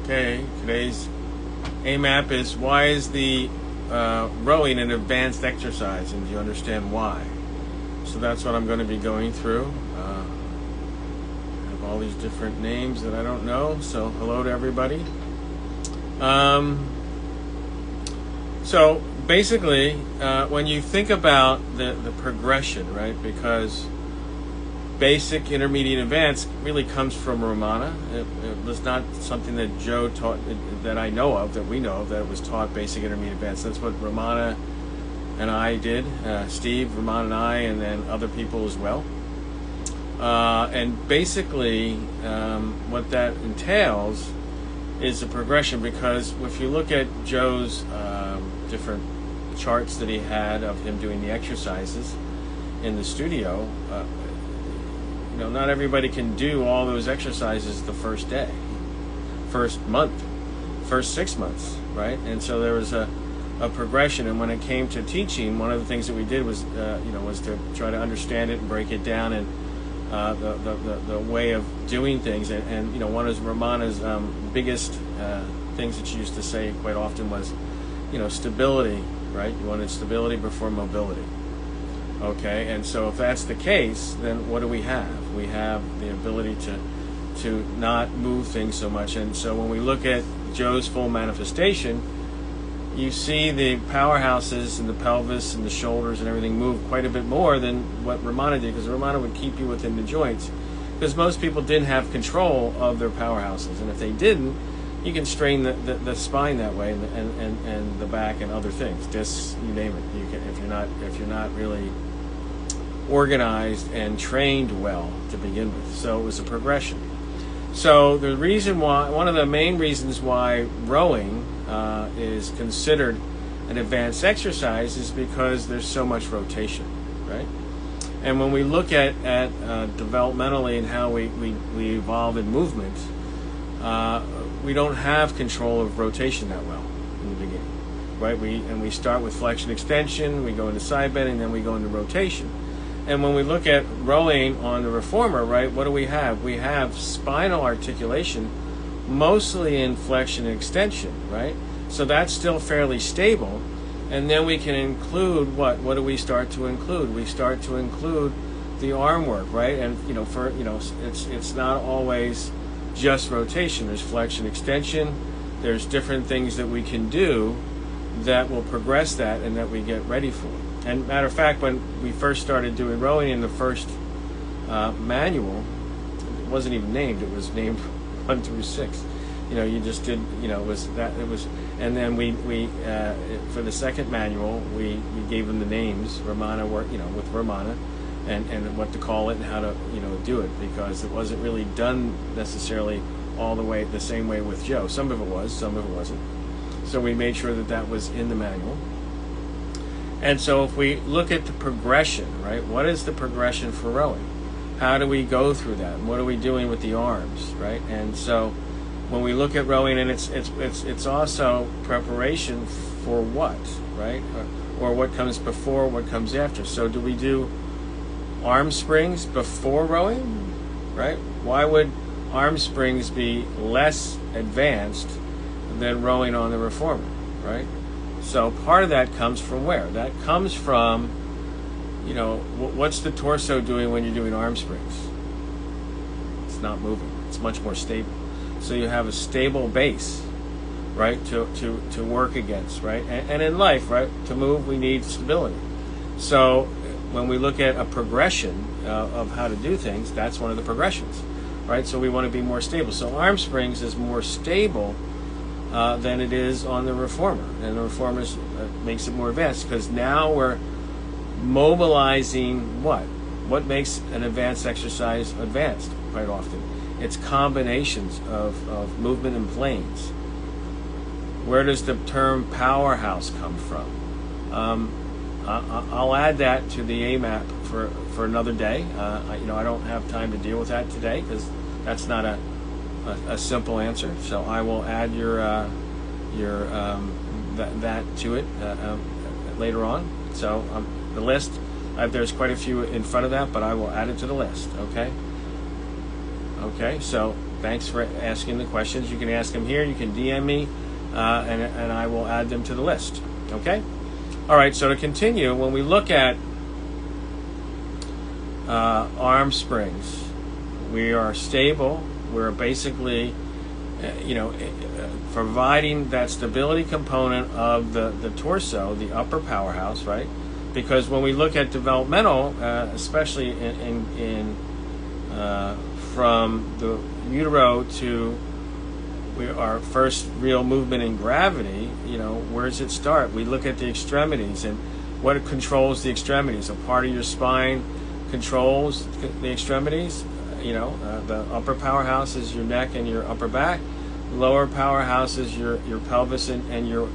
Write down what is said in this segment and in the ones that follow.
Okay, today's AMAP is why is the rowing an advanced exercise, and do you understand why? So that's what I'm going to be going through. I have all these different names that I don't know, so hello to everybody. So basically, when you think about the progression, right, because basic, intermediate, advanced really comes from Romana. It was not something that Joe taught, that I know of, that we know of, that it was taught basic, intermediate, advanced. That's what Romana and I did, Steve, Romana and I, and then other people as well. And basically, what that entails is a progression, because if you look at Joe's different charts that he had of him doing the exercises in the studio, not everybody can do all those exercises the first day, first month, first 6 months, right? And so there was a progression. And when it came to teaching, one of the things that we did was, was to try to understand it and break it down, and the way of doing things. And one of Romana's biggest things that she used to say quite often was, stability, right? You wanted stability before mobility. Okay, and so if that's the case, then what do we have? We have the ability to not move things so much. And so when we look at Joe's full manifestation, you see the powerhouses and the pelvis and the shoulders and everything move quite a bit more than what Romana did, because Romana would keep you within the joints, because most people didn't have control of their powerhouses. And if they didn't, you can strain the spine that way, and the back and other things, discs, you name it. You can, if you're not really organized and trained well to begin with. So it was a progression. So the reason why, one of the main reasons why rowing is considered an advanced exercise is because there's so much rotation, right? And when we look at developmentally and how we evolve in movement, we don't have control of rotation that well in the beginning, right? We start with flexion extension, we go into side bending, then we go into rotation. And when we look at rowing on the reformer, right, what do we have? We have spinal articulation mostly in flexion and extension, right? So that's still fairly stable. And then we can include what? What do we start to include? We start to include the arm work, right? And it's not always just rotation. There's flexion extension. There's different things that we can do that will progress that and that we get ready for. And matter of fact, when we first started doing rowing in the first manual, it wasn't even named. It was named 1 through 6. You just did. It was, and then we for the second manual, we gave them the names. Romana worked, with Romana, and what to call it and how to do it, because it wasn't really done necessarily all the way the same way with Joe. Some of it was, some of it wasn't. So we made sure that was in the manual. And so if we look at the progression, right, what is the progression for rowing? How do we go through that? And what are we doing with the arms, right? And so when we look at rowing, and it's also preparation for what, right? Or what comes before, what comes after. So do we do arm springs before rowing, right? Why would arm springs be less advanced than rowing on the reformer, right? So part of that comes from where? That comes from, what's the torso doing when you're doing arm springs? It's not moving. It's much more stable. So you have a stable base, right, to work against, right? And in life, right, to move, we need stability. So when we look at a progression of how to do things, that's one of the progressions, right? So we want to be more stable. So arm springs is more stable than it is on the reformer, and the reformer makes it more advanced, because now we're mobilizing what makes an advanced exercise advanced quite often. It's combinations of movement and planes. Where does the term powerhouse come from? I'll add that to the AMAP for another day. I don't have time to deal with that today, because that's not a simple answer. So I will add that to it later on. So the list, there's quite a few in front of that, but I will add it to the list. Okay. So thanks for asking the questions. You can ask them here. You can DM me, and I will add them to the list. Okay? All right, so to continue, when we look at arm springs, we are stable. We're basically, providing that stability component of the torso, the upper powerhouse, right? Because when we look at developmental, especially in from the utero to our first real movement in gravity, where does it start? We look at the extremities and what controls the extremities. A part of your spine controls the extremities. The upper powerhouse is your neck and your upper back. Lower powerhouse is your pelvis and your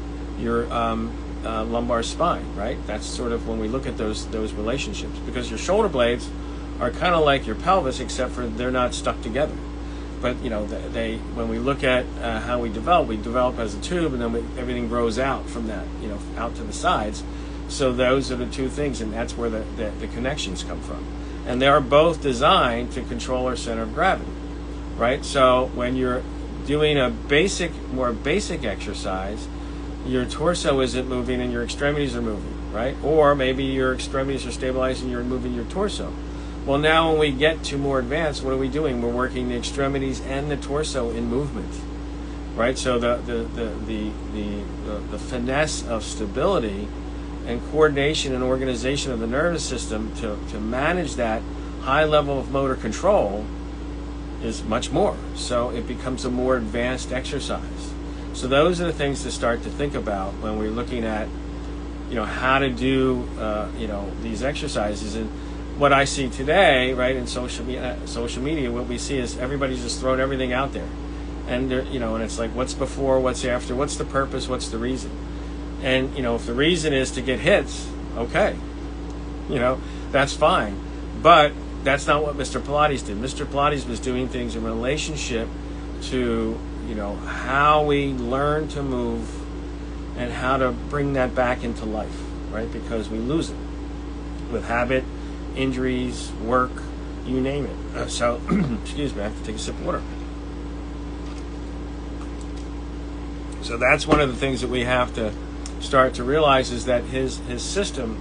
lumbar spine, right? That's sort of when we look at those relationships, because your shoulder blades are kind of like your pelvis, except for they're not stuck together. But when we look at how we develop as a tube, and then everything grows out from that, out to the sides. So those are the two things, and that's where the connections come from. And they are both designed to control our center of gravity, right? So when you're doing a more basic exercise, your torso isn't moving and your extremities are moving, right? Or maybe your extremities are stabilized and you're moving your torso. Well, now when we get to more advanced, what are we doing? We're working the extremities and the torso in movement, right? So the finesse of stability and coordination and organization of the nervous system to manage that high level of motor control is much more. So it becomes a more advanced exercise. So those are the things to start to think about when we're looking at, how to do, these exercises. And what I see today, right, in social media, what we see is everybody's just throwing everything out there. And, and it's like, what's before, what's after, what's the purpose, what's the reason? And, if the reason is to get hits, okay, that's fine. But that's not what Mr. Pilates did. Mr. Pilates was doing things in relationship to, how we learn to move and how to bring that back into life, right? Because we lose it with habit, injuries, work, you name it. So, excuse me, I have to take a sip of water. So that's one of the things that we have to start to realize, is that his system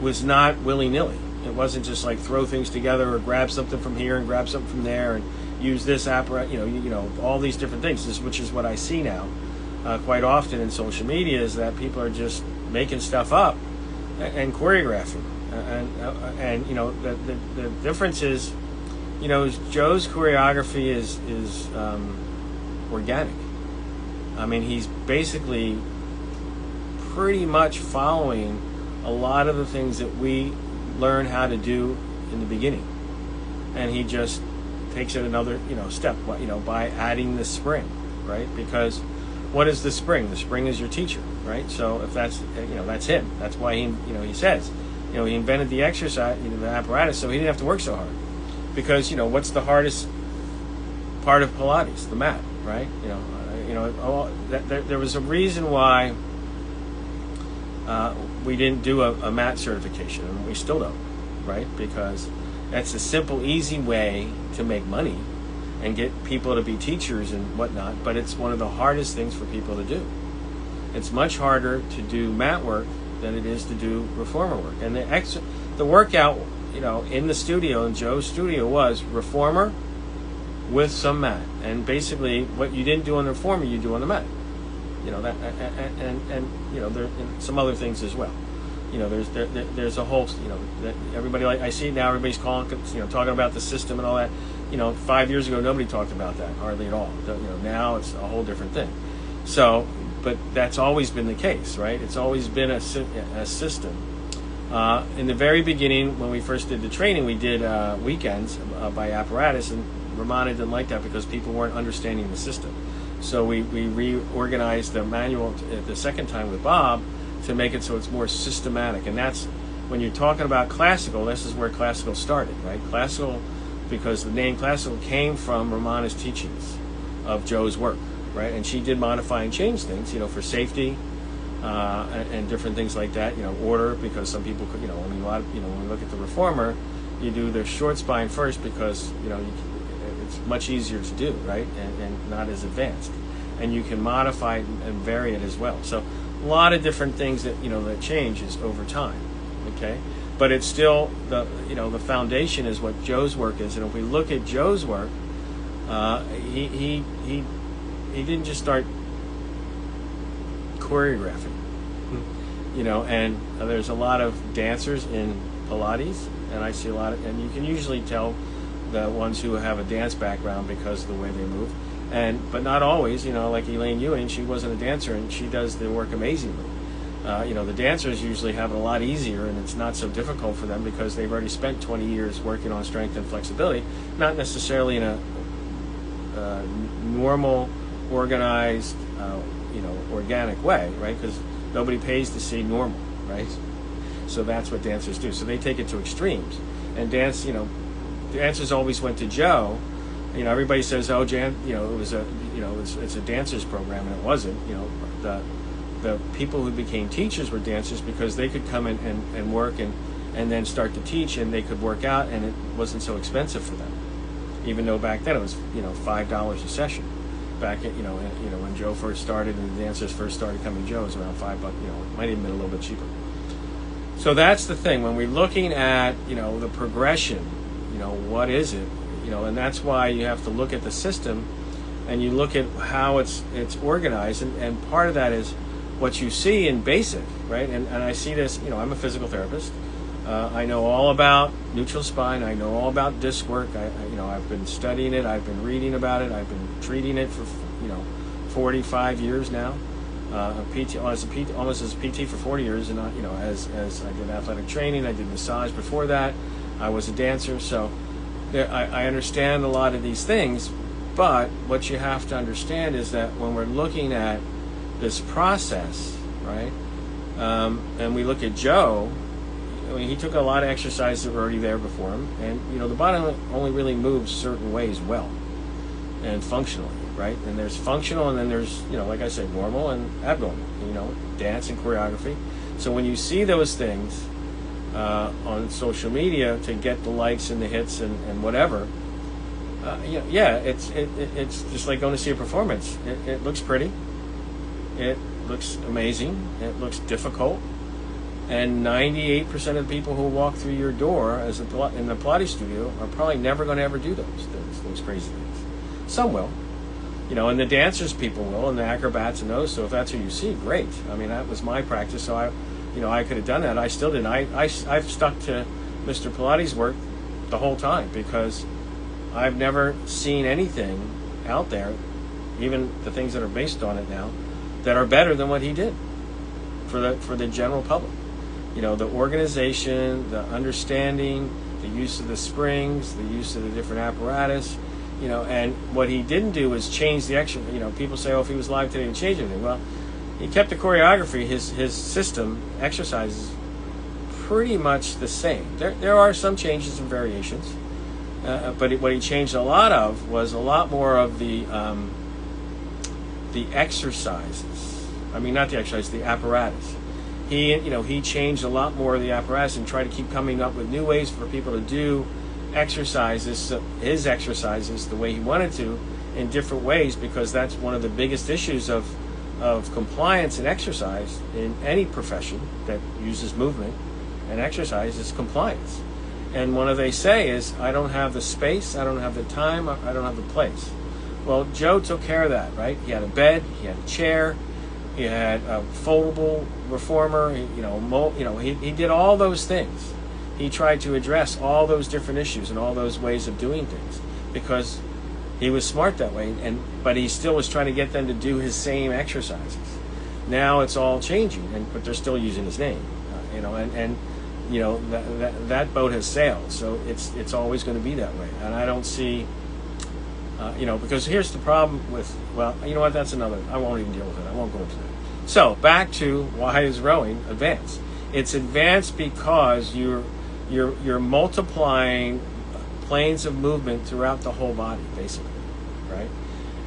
was not willy-nilly. It wasn't just like throw things together or grab something from here and grab something from there and use this apparatus, all these different things, which is what I see now quite often in social media, is that people are just making stuff up and choreographing. And the difference is, Joe's choreography is organic. I mean, he's basically pretty much following a lot of the things that we learn how to do in the beginning, and he just takes it another step, by adding the spring, right? Because what is the spring? The spring is your teacher, right? So if that's that's him. That's why he says he invented the exercise, the apparatus, so he didn't have to work so hard. Because what's the hardest part of Pilates? The mat, right? There was a reason why we didn't do a mat certification, and we still don't, right? Because that's a simple, easy way to make money and get people to be teachers and whatnot, but it's one of the hardest things for people to do. It's much harder to do mat work than it is to do reformer work. And the workout, in the studio, in Joe's studio, was reformer with some mat. And basically, what you didn't do on the reformer, you do on the mat. That, and there and some other things as well. There's a whole, that everybody, like I see now, everybody's calling, talking about the system and all that. 5 years ago, nobody talked about that hardly at all. Now it's a whole different thing. So, but that's always been the case, right? It's always been a system. In the very beginning, when we first did the training, we did weekends by apparatus, and Ramana didn't like that because people weren't understanding the system. So we reorganized the manual the second time with Bob to make it so it's more systematic. And that's, when you're talking about classical, this is where classical started, right? Classical, because the name classical came from Ramana's teachings of Joe's work, right? And she did modify and change things, for safety and different things like that, order, because some people could, when we look at the reformer, you do the short spine first because, it's much easier to do, right, and not as advanced, and you can modify it and vary it as well. So a lot of different things that that changes over time. Okay, but it's still the foundation is what Joe's work is, and if we look at Joe's work, he didn't just start choreographing, and there's a lot of dancers in Pilates, and I see a lot of, and you can usually tell the ones who have a dance background because of the way they move, but not always. Like Elaine Ewing, she wasn't a dancer, and she does the work amazingly. The dancers usually have it a lot easier, and it's not so difficult for them because they've already spent 20 years working on strength and flexibility, not necessarily in a normal, organized, organic way, right? Because nobody pays to see normal, right? So that's what dancers do. So they take it to extremes. And dancers always went to Joe. Everybody says, oh, it's a dancer's program, and it wasn't. The people who became teachers were dancers because they could come in and work and then start to teach, and they could work out, and it wasn't so expensive for them. Even though back then it was $5 a session. Back at when Joe first started and the dancers first started coming to Joe, it was around $5. It might even been a little bit cheaper. So that's the thing when we're looking at the progression. What is it? And that's why you have to look at the system, and you look at how it's organized, and part of that is what you see in basic, right? And I see this. I'm a physical therapist. I know all about neutral spine. I know all about disc work. I've been studying it. I've been reading about it. I've been treating it for 45 years now. Almost as a PT for 40 years, and as I did athletic training, I did massage before that. I was a dancer, so I understand a lot of these things. But what you have to understand is that when we're looking at this process, right, and we look at Joe. He took a lot of exercises that were already there before him, and the body only really moves certain ways well and functionally, right? And there's functional, and then there's like I said, normal and abnormal. Dance and choreography. So when you see those things on social media to get the likes and the hits and whatever, it's just like going to see a performance. It looks pretty, it looks amazing, it looks difficult. And 98% of the people who walk through your door in the Pilates studio are probably never going to ever do those crazy things. Some will, and the dancers people will, and the acrobats and those. So if that's who you see, great. I mean, that was my practice, so I could have done that. I still didn't. I've stuck to Mr. Pilates' work the whole time because I've never seen anything out there, even the things that are based on it now, that are better than what he did for the general public. The organization, the understanding, the use of the springs, the use of the different apparatus, and what he didn't do was change the extra. People say, oh, if he was live today, he'd change everything. Well, he kept the choreography, his system, exercises, pretty much the same. There are some changes and variations, but what he changed a lot of was a lot more of the exercises. I mean, not the exercise, the apparatus. He changed a lot more of the apparatus and tried to keep coming up with new ways for people to do exercises, his exercises, the way he wanted to, in different ways, because that's one of the biggest issues of compliance and exercise in any profession that uses movement and exercise is compliance. And one of they say is, I don't have the space, I don't have the time, I don't have the place. Well, Joe took care of that, right? He had a bed, he had a chair, he had a foldable reformer. He did all those things. He tried to address all those different issues and all those ways of doing things because he was smart that way. But he still was trying to get them to do his same exercises. Now it's all changing, but they're still using his name. That boat has sailed. So it's always going to be that way. And I don't see. Because here's the problem with, that's another, I won't even deal with it. I won't go into that. So back to why is rowing advanced? It's advanced because you're multiplying planes of movement throughout the whole body, basically, right?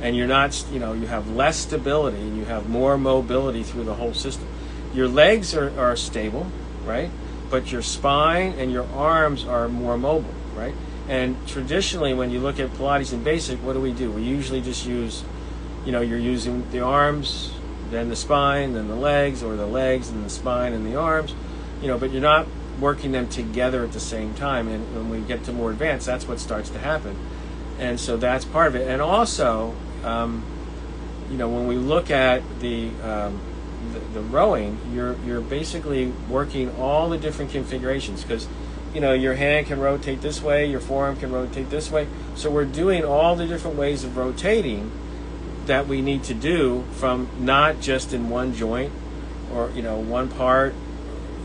And you're not, you have less stability and you have more mobility through the whole system. Your legs are stable, right? But your spine and your arms are more mobile, right? And traditionally, when you look at Pilates in basic, what do? We usually just use, you're using the arms, then the spine, then the legs, or the legs and the spine and the arms, but you're not working them together at the same time. And when we get to more advanced, that's what starts to happen. And so that's part of it. And also, when we look at the rowing, you're basically working all the different configurations, because your hand can rotate this way, your forearm can rotate this way. So we're doing all the different ways of rotating that we need to do, from not just in one joint or one part.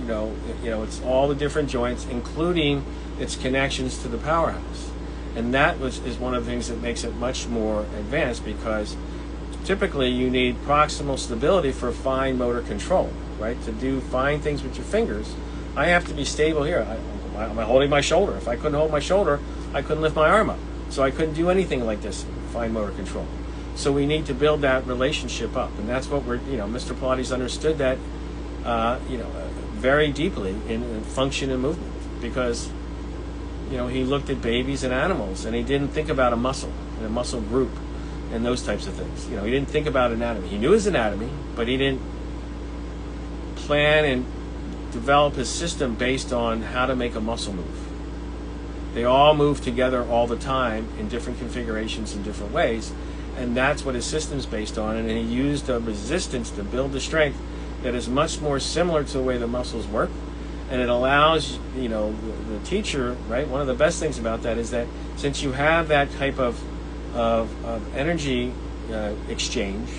It's all the different joints, including its connections to the powerhouse. And that is one of the things that makes it much more advanced, because typically you need proximal stability for fine motor control, right? To do fine things with your fingers, I have to be stable here. I'm holding my shoulder. If I couldn't hold my shoulder, I couldn't lift my arm up. So I couldn't do anything like this, fine motor control. So we need to build that relationship up. And that's what Mr. Pilates understood that, very deeply in function and movement, because, he looked at babies and animals, and he didn't think about a muscle and a muscle group and those types of things. He didn't think about anatomy. He knew his anatomy, but he didn't plan and develop his system based on how to make a muscle move. They all move together all the time in different configurations in different ways, and that's what his system's based on. And he used a resistance to build the strength that is much more similar to the way the muscles work. And it allows, the teacher, right? One of the best things about that is that since you have that type of energy exchange,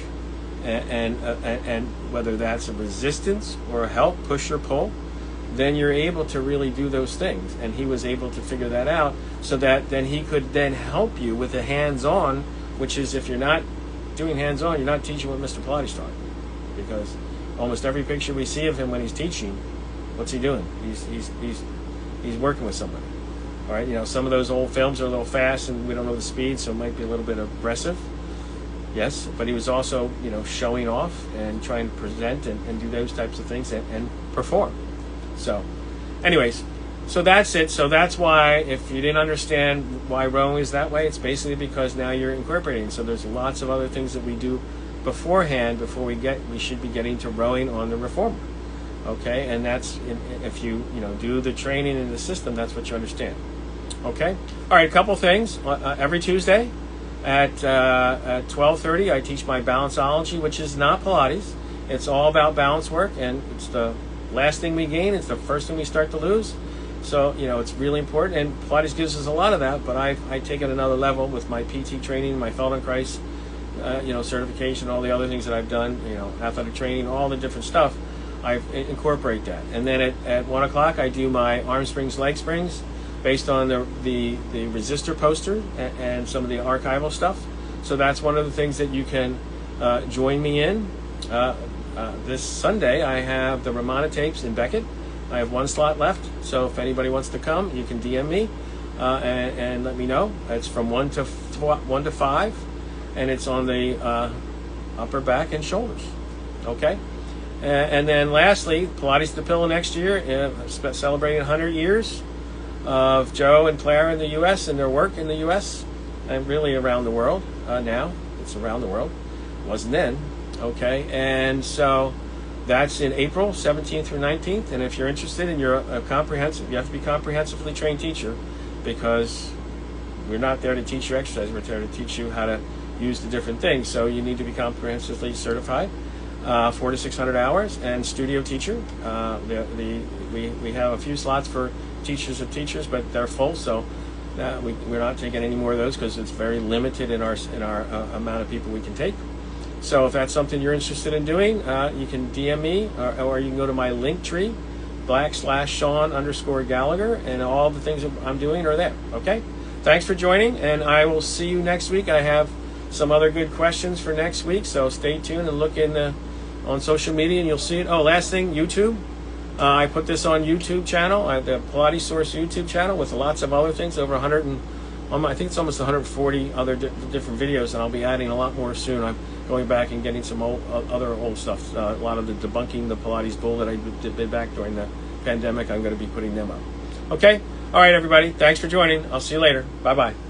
and whether that's a resistance or a help, push or pull, then you're able to really do those things. And he was able to figure that out, so that then he could then help you with the hands-on, which is, if you're not doing hands-on, you're not teaching what Mr. Pilates taught. Because almost every picture we see of him when he's teaching, what's he doing? He's working with somebody. All right, some of those old films are a little fast and we don't know the speed, so it might be a little bit aggressive. Yes, but he was also, showing off and trying to present and do those types of things and perform. So, anyways, so that's it. So that's why, if you didn't understand why rowing is that way, it's basically because now you're incorporating. So there's lots of other things that we do beforehand before we should be getting to rowing on the reformer. Okay, and that's, if you do the training in the system, that's what you understand. Okay, all right, a couple things. Every Tuesday at 12:30, I teach my balanceology, which is not Pilates. It's all about balance work, and it's the last thing we gain. It's the first thing we start to lose. So it's really important, and Pilates gives us a lot of that. But I take it another level with my PT training, my Feldenkrais, certification, all the other things that I've done. Athletic training, all the different stuff. I incorporate that. And then at 1 o'clock, I do my arm springs, leg springs, based on the resistor poster and some of the archival stuff. So that's one of the things that you can join me in. This Sunday, I have the Ramana tapes in Beckett. I have one slot left, so if anybody wants to come, you can DM me and let me know. It's from 1 to 5, and it's on the upper back and shoulders. Okay? And then lastly, Pilates the Pillow next year, celebrating 100 years of Joe and Clara in the U.S. and their work in the U.S. and really around the world now. It's around the world. It wasn't then. Okay, and so that's in April 17th through 19th. And if you're interested and you're a comprehensive, you have to be comprehensively trained teacher, because we're not there to teach you exercise. We're there to teach you how to use the different things. So you need to be comprehensively certified. 400 to 600 hours, and studio teacher. We have a few slots for teachers of teachers, but they're full, so we're not taking any more of those because it's very limited in our amount of people we can take. So if that's something you're interested in doing, you can DM me, or you can go to my Linktree, /Sean_Gallagher, and all the things that I'm doing are there. Okay? Thanks for joining, and I will see you next week. I have some other good questions for next week, so stay tuned and look on social media, and you'll see it. Oh, last thing, YouTube. I put this on YouTube channel, the Pilates Source YouTube channel, with lots of other things, over 100 and I think it's almost 140 other different videos, and I'll be adding a lot more soon. I'm going back and getting some other old stuff. A lot of the debunking the Pilates bull that I did back during the pandemic, I'm going to be putting them up. Okay? All right, everybody. Thanks for joining. I'll see you later. Bye-bye.